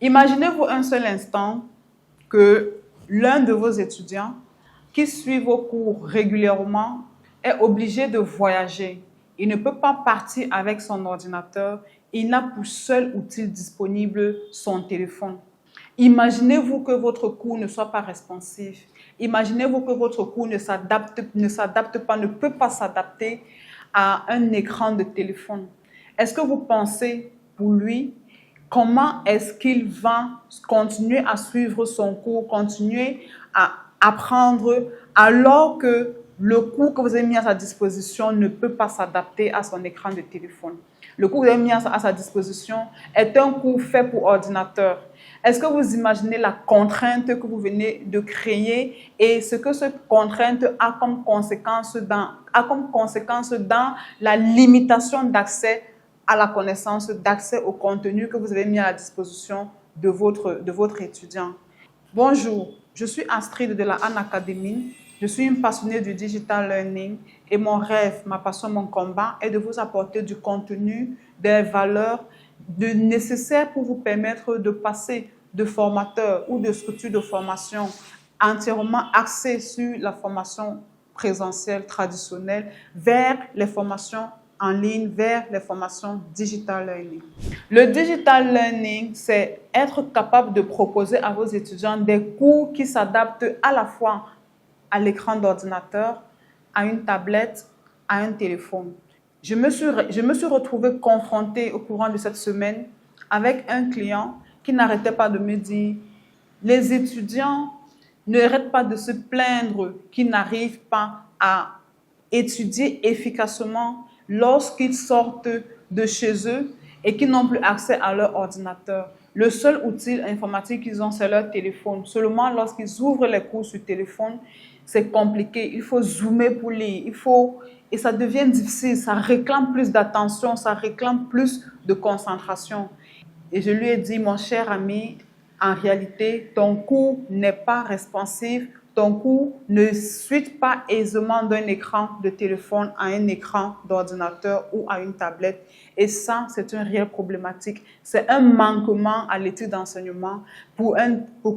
Imaginez-vous un seul instant que l'un de vos étudiants qui suit vos cours régulièrement est obligé de voyager. Il ne peut pas partir avec son ordinateur. Il n'a pour seul outil disponible son téléphone. Imaginez-vous que votre cours ne soit pas responsif. Imaginez-vous que votre cours ne s'adapte pas, ne peut pas s'adapter à un écran de téléphone. Est-ce que vous pensez pour lui, comment est-ce qu'il va continuer à suivre son cours, continuer à apprendre alors que le cours que vous avez mis à sa disposition ne peut pas s'adapter à son écran de téléphone? Le cours que vous avez mis à sa disposition est un cours fait pour ordinateur. Est-ce que vous imaginez la contrainte que vous venez de créer et ce que cette contrainte a comme conséquence dans la limitation d'accès à la connaissance, d'accès au contenu que vous avez mis à la disposition de votre étudiant? Bonjour, je suis Astrid de la Han Academy. Je suis une passionnée du digital learning et mon rêve, ma passion, mon combat est de vous apporter du contenu, des valeurs nécessaires pour vous permettre de passer de formateur ou de structure de formation entièrement axée sur la formation présentielle traditionnelle vers les formations en ligne, vers les formations digital learning. Le digital learning, c'est être capable de proposer à vos étudiants des cours qui s'adaptent à la fois à l'écran d'ordinateur, à une tablette, à un téléphone. Je me suis retrouvée confrontée au courant de cette semaine avec un client qui n'arrêtait pas de me dire « Les étudiants n'arrêtent pas de se plaindre qu'ils n'arrivent pas à étudier efficacement lorsqu'ils sortent de chez eux et qu'ils n'ont plus accès à leur ordinateur. Le seul outil informatique qu'ils ont, c'est leur téléphone. Seulement lorsqu'ils ouvrent les cours sur téléphone, c'est compliqué. Il faut zoomer pour lire. Et ça devient difficile. Ça réclame plus d'attention, ça réclame plus de concentration. Et je lui ai dit, mon cher ami, en réalité, ton cours n'est pas responsive. Ton cours ne switch pas aisément d'un écran de téléphone à un écran d'ordinateur ou à une tablette. Et ça, c'est une réelle problématique. C'est un manquement à l'étude d'enseignement pour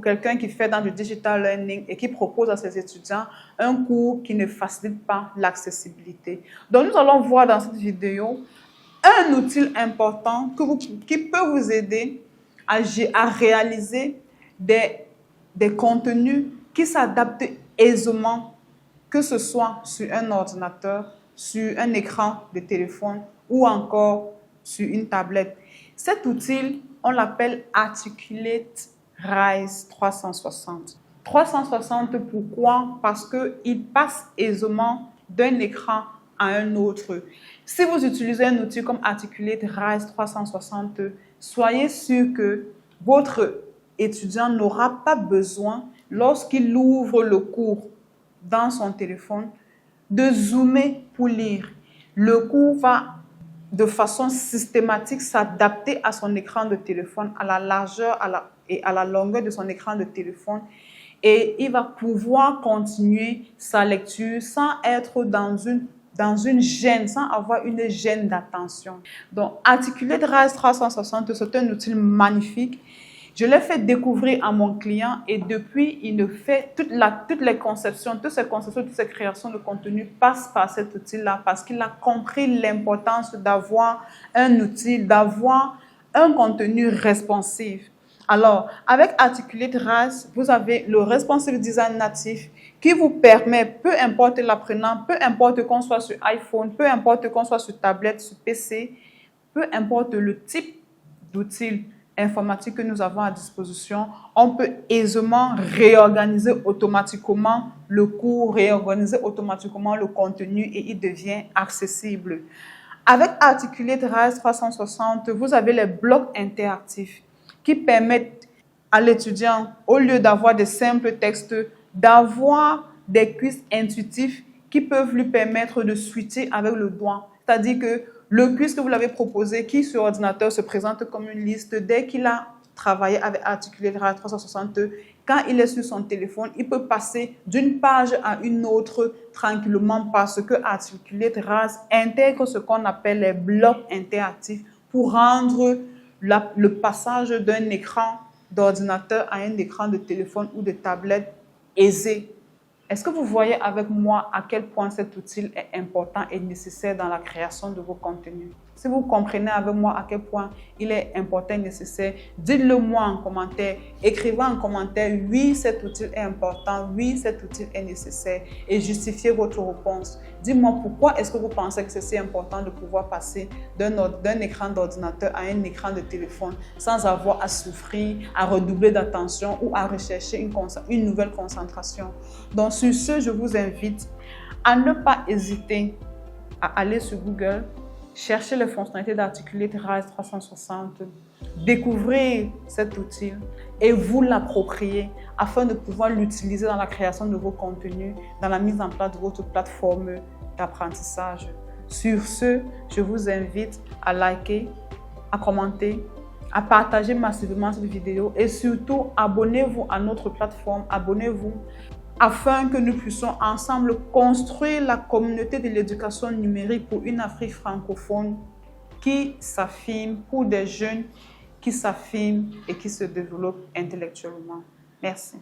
quelqu'un qui fait dans du digital learning et qui propose à ses étudiants un cours qui ne facilite pas l'accessibilité. Donc, nous allons voir dans cette vidéo un outil important qui peut vous aider à réaliser des contenus qui s'adaptent aisément, que ce soit sur un ordinateur, sur un écran de téléphone ou encore sur une tablette. Cet outil, on l'appelle Articulate Rise 360. 360, pourquoi? Parce qu'il passe aisément d'un écran à un autre. Si vous utilisez un outil comme Articulate Rise 360, soyez sûr que votre étudiant n'aura pas besoin, lorsqu'il ouvre le cours dans son téléphone, de zoomer pour lire. Le cours va de façon systématique s'adapter à son écran de téléphone, à la largeur et à la longueur de son écran de téléphone. Et il va pouvoir continuer sa lecture sans être dans une gêne, sans avoir une gêne d'attention. Donc, Articulate Rise 360, c'est un outil magnifique. Je l'ai fait découvrir à mon client et depuis, il ne fait toutes ces conceptions, toutes ces créations de contenu passent par cet outil-là parce qu'il a compris l'importance d'avoir un outil, d'avoir un contenu responsive. Alors, avec Articulate Rise, vous avez le responsive design natif qui vous permet, peu importe l'apprenant, peu importe qu'on soit sur iPhone, peu importe qu'on soit sur tablette, sur PC, peu importe le type d'outil informatique que nous avons à disposition, on peut aisément réorganiser automatiquement le cours, réorganiser automatiquement le contenu et il devient accessible. Avec Articulate Rise 360, vous avez les blocs interactifs qui permettent à l'étudiant, au lieu d'avoir des simples textes, d'avoir des quiz intuitifs qui peuvent lui permettre de switcher avec le doigt. C'est-à-dire que le quiz que vous l'avez proposé, qui sur ordinateur se présente comme une liste, dès qu'il a travaillé avec Articulate Rise 360, quand il est sur son téléphone, il peut passer d'une page à une autre tranquillement parce que Articulate Rise intègre ce qu'on appelle les blocs interactifs pour rendre le passage d'un écran d'ordinateur à un écran de téléphone ou de tablette aisé. Est-ce que vous voyez avec moi à quel point cet outil est important et nécessaire dans la création de vos contenus? Si vous comprenez avec moi à quel point il est important et nécessaire, dites-le moi en commentaire. Écrivez en commentaire, oui, cet outil est important, oui, cet outil est nécessaire et justifiez votre réponse. Dites-moi pourquoi est-ce que vous pensez que c'est si important de pouvoir passer d'un écran d'ordinateur à un écran de téléphone sans avoir à souffrir, à redoubler d'attention ou à rechercher une nouvelle concentration. Donc sur ce, je vous invite à ne pas hésiter à aller sur Google, chercher les fonctionnalités d'Articulate Rise 360, découvrir cet outil et vous l'approprier afin de pouvoir l'utiliser dans la création de vos contenus, dans la mise en place de votre plateforme d'apprentissage. Sur ce, je vous invite à liker, à commenter, à partager massivement cette vidéo et surtout abonnez-vous à notre plateforme, abonnez-vous afin que nous puissions ensemble construire la communauté de l'éducation numérique pour une Afrique francophone qui s'affirme, pour des jeunes qui s'affirment et qui se développent intellectuellement. Merci.